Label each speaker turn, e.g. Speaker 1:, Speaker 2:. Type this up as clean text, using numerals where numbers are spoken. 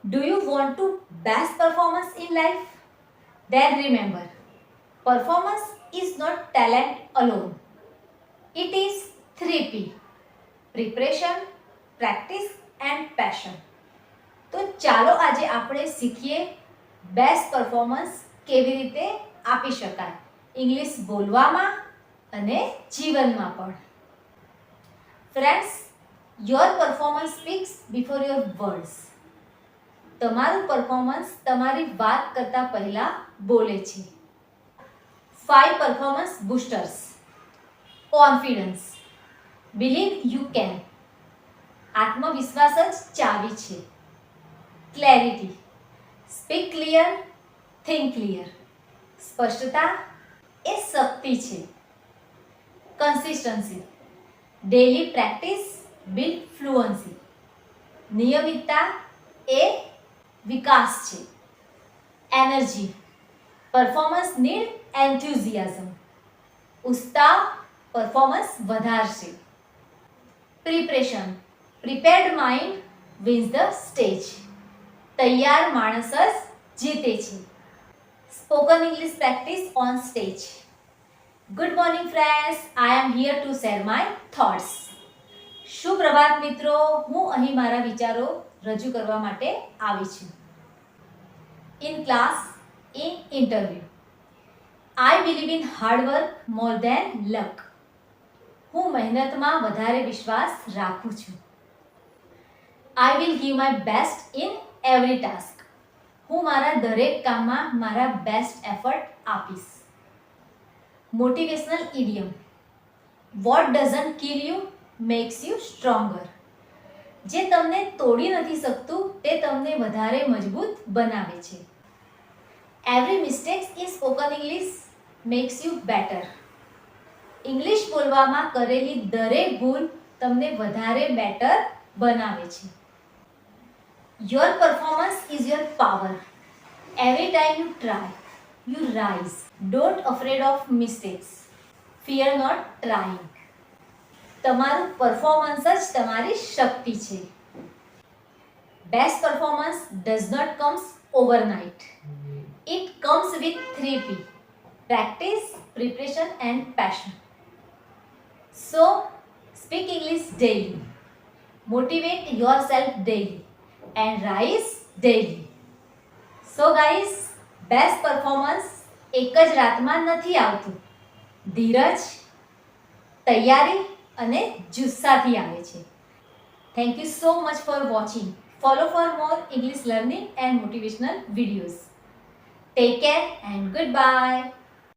Speaker 1: Do you want to best performance in life? Then remember, performance is not talent alone. It is 3P: preparation, practice and passion. તો ચાલો આજે આપણે શીખીએ best performance કેવી રીતે આપી શકાય ઇંગ્લિશ બોલવામાં અને જીવનમાં પણ. Friends, your performance speaks before your words. તમારું પરફોર્મન્સ તમારી વાત કરતા પહેલા બોલે છે. 5 performance boosters. Confidence. Believe you can. આત્મવિશ્વાસ જ ચાવી છે. Clarity. Speak clear, think clear. સ્પષ્ટતા એ શક્તિ છે. Consistency. Daily practice build fluency. નિયમિતતા એ વિકાસ છે. એનર્જી. Performance need enthusiasm. ઉત્સાહ પરફોર્મન્સ વધારશે. Preparation. Prepared mind wins the stage. તૈયાર માણસ જ જીતે છે. Spoken English practice on stage. Good morning friends, I am here to share my thoughts. સુપ્રભાત મિત્રો, હું અહીં મારા વિચારો રજૂ કરવા માટે આવી છું. In class, in interview. I believe in hard work more than luck. હું મહેનતમાં વધારે વિશ્વાસ રાખું છું. I will give my best in every task. હું મારા દરેક કામમાં મારા બેસ્ટ એફર્ટ આપીશ. Motivational idiom. What doesn't kill you makes you stronger. જે તમને તોડી નથી શકતું તે તમને વધારે મજબૂત બનાવે છે. Every mistakes in spoken English makes you better. English બોલવામાં કરેલી દરેક ભૂલ તમને વધારે બેટર બનાવે છે. Your performance is your power. Every time you try, you rise. Don't afraid of mistakes. Fear not trying. તમારું પરફોર્મન્સ જ તમારી શક્તિ છે. Best performance does not comes overnight. It comes with 3P: practice, preparation and passion. So, speak English daily. Motivate yourself daily and rise daily. So guys, best performance એક જ રાતમાં નથી આવતું. ધીરજ, તૈયારી અને જુસ્સાથી આવે છે. Thank you so much for watching. Follow for more English learning and motivational videos. Take care and goodbye.